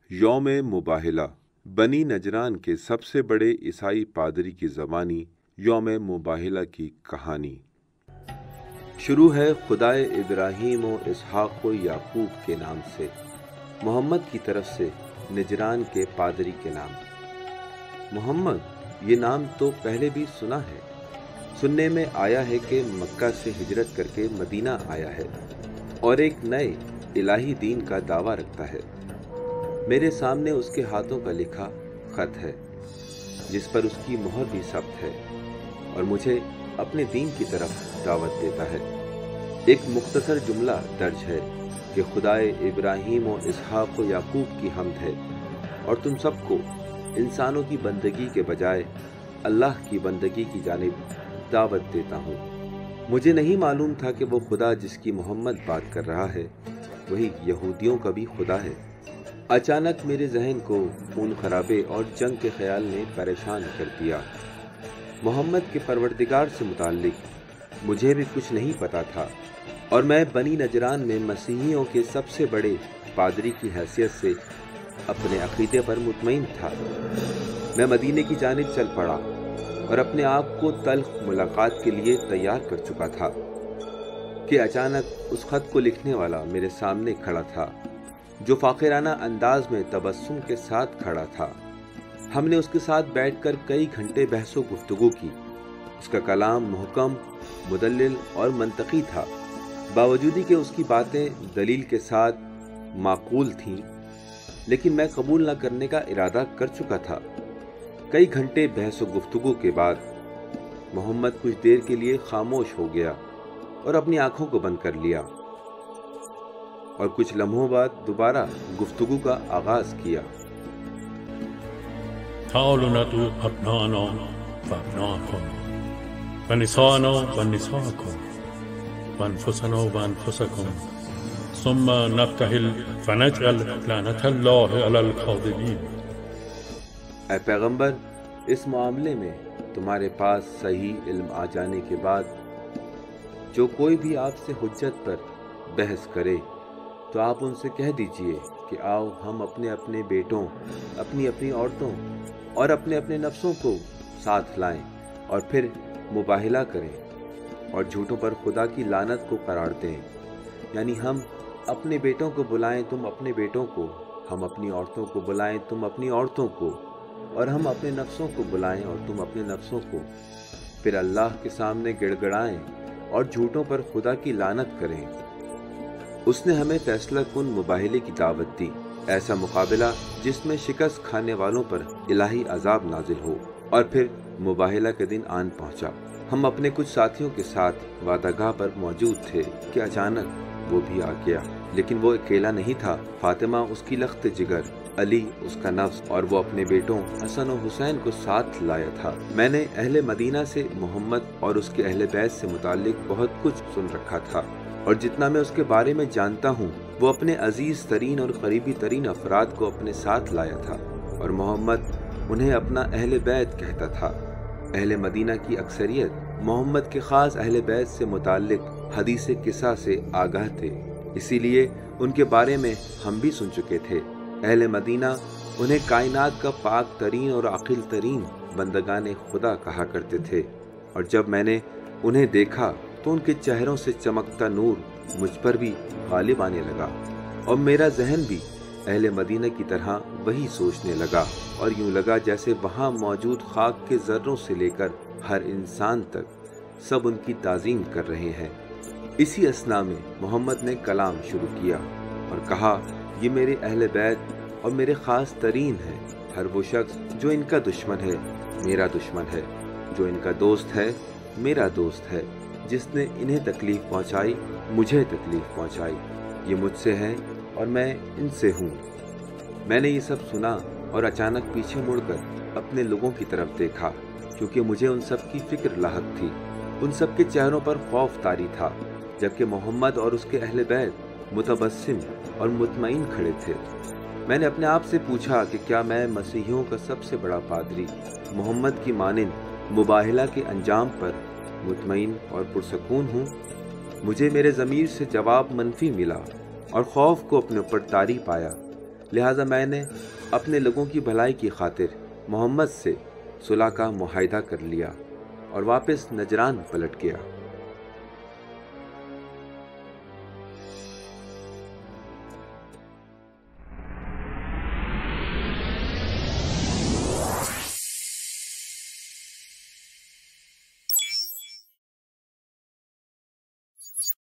यौम मुबाहिला बनी नजरान के सबसे बड़े ईसाई पादरी की ज़बानी यौम मुबाहिला की कहानी शुरू है खुदाए इब्राहीम और इसहाक़ व याकूब के नाम से, मोहम्मद की तरफ से नजरान के पादरी के नाम। मोहम्मद ये नाम तो पहले भी सुना है, सुनने में आया है कि मक्का से हिजरत करके मदीना आया है और एक नए इलाही दीन का दावा रखता है। मेरे सामने उसके हाथों का लिखा खत है जिस पर उसकी मोहर भी सब्त है और मुझे अपने दीन की तरफ दावत देता है। एक मुख्तसर जुमला दर्ज है कि खुदाए इब्राहीम और इसहाक़ व याकूब की हम्द है और तुम सबको इंसानों की बंदगी के बजाय अल्लाह की बंदगी की जानिब दावत देता हूँ। मुझे नहीं मालूम था कि वो खुदा जिसकी मोहम्मद बात कर रहा है वही यहूदियों का भी खुदा है। अचानक मेरे जहन को खून खराबे और जंग के ख्याल ने परेशान कर दिया। मोहम्मद के परवरदिगार से मुताल्लिक मुझे भी कुछ नहीं पता था और मैं बनी नजरान में मसीहियों के सबसे बड़े पादरी की हैसियत से अपने अकीदे पर मुतमईन था। मैं मदीने की जानिब चल पड़ा और अपने आप को तल्ख मुलाकात के लिए तैयार कर चुका था कि अचानक उस खत को लिखने वाला मेरे सामने खड़ा था, जो फाकिराना अंदाज में तबस्सुम के साथ खड़ा था। हमने उसके साथ बैठकर कई घंटे बहसो गुफ्तगू की। उसका कलाम मुहकम, मुदल्लिल और मंतकी था, बावजूद कि उसकी बातें दलील के साथ माकूल थीं, लेकिन मैं कबूल न करने का इरादा कर चुका था। कई घंटे बहसो गुफ्तगू के बाद मोहम्मद कुछ देर के लिए खामोश हो गया और अपनी आंखों को बंद कर लिया और कुछ लम्हों बाद दोबारा गुफ्तगू का आगाज किया। ऐ पैगंबर, इस मामले में तुम्हारे पास सही इल्म आ जाने के बाद जो कोई भी आपसे हुज्जत पर बहस करे तो आप उनसे कह दीजिए कि आओ हम अपने अपने बेटों, अपनी अपनी औरतों और अपने अपने नफ्सों को साथ लाएं और फिर मुबाहिला करें और झूठों पर खुदा की लानत को करार दें। यानी हम अपने बेटों को बुलाएं तुम अपने बेटों को, हम अपनी औरतों को बुलाएं तुम अपनी औरतों को, और हम अपने नफ्सों को बुलाएं और तुम अपने नफ्सों को। फिर अल्लाह के सामने गिड़गिड़ाएं और झूठों पर खुदा की लानत करें। उसने हमें फैसला कुन मुबाहिले की दावत दी, ऐसा मुकाबला जिसमें शिकस्त खाने वालों पर इलाही अजाब नाजिल हो। और फिर मुबाहिला के दिन आन पहुंचा। हम अपने कुछ साथियों के साथ वादागाह पर मौजूद थे कि अचानक वो भी आ गया, लेकिन वो अकेला नहीं था। फातिमा उसकी लख्त जिगर, अली उसका नफ्स और वो अपने बेटों हसन और हुसैन को साथ लाया था। मैंने अहले मदीना से मोहम्मद और उसके अहले बैत से मुतालिक बहुत कुछ सुन रखा था और जितना मैं उसके बारे में जानता हूँ वो अपने अजीज तरीन और करीबी तरीन अफराद को अपने साथ लाया था और मोहम्मद उन्हें अपना अहले बैत कहता था। अहले मदीना की अक्सरियत मोहम्मद के खास अहले बैत से मुतालिक हदीस किस्सा से आगाह थे, इसीलिए उनके बारे में हम भी सुन चुके थे। अहले मदीना उन्हें कायनात का पाक तरीन और आकिल तरीन बंदगाने खुदा कहा करते थे और जब मैंने उन्हें देखा तो उनके चेहरों से चमकता नूर मुझ पर भी गालिब आने लगा और मेरा जहन भी अहले मदीना की तरह वही सोचने लगा और यूं लगा जैसे वहाँ मौजूद खाक के जर्रों से लेकर हर इंसान तक सब उनकी ताज़ीम कर रहे हैं। इसी असना में मोहम्मद ने कलाम शुरू किया और कहा, ये मेरे अहले बैत और मेरे ख़ास तरीन है। हर वो शख्स जो इनका दुश्मन है मेरा दुश्मन है, जो इनका दोस्त है मेरा दोस्त है। जिसने इन्हें तकलीफ़ पहुंचाई मुझे तकलीफ़ पहुंचाई। ये मुझसे है और मैं इनसे हूँ। मैंने ये सब सुना और अचानक पीछे मुड़कर अपने लोगों की तरफ देखा, क्योंकि मुझे उन सब की फ़िक्र लाहक थी। उन सब के चेहरों पर खौफ तारी था, जबकि मोहम्मद और उसके अहले बैत मुतबस्सिम और मुतमईन खड़े थे। मैंने अपने आप से पूछा कि क्या मैं मसीहियों का सबसे बड़ा पादरी मोहम्मद की मानिंद मुबाहिला के अंजाम पर मुतमईन और पुरसकून हूँ? मुझे मेरे ज़मीर से जवाब मनफी मिला और खौफ को अपने ऊपर तारी पाया। لہٰذا میں نے اپنے لوگوں کی بھلائی کی خاطر محمد سے صلح کا معاہدہ کر لیا اور واپس نجران پلٹ گیا۔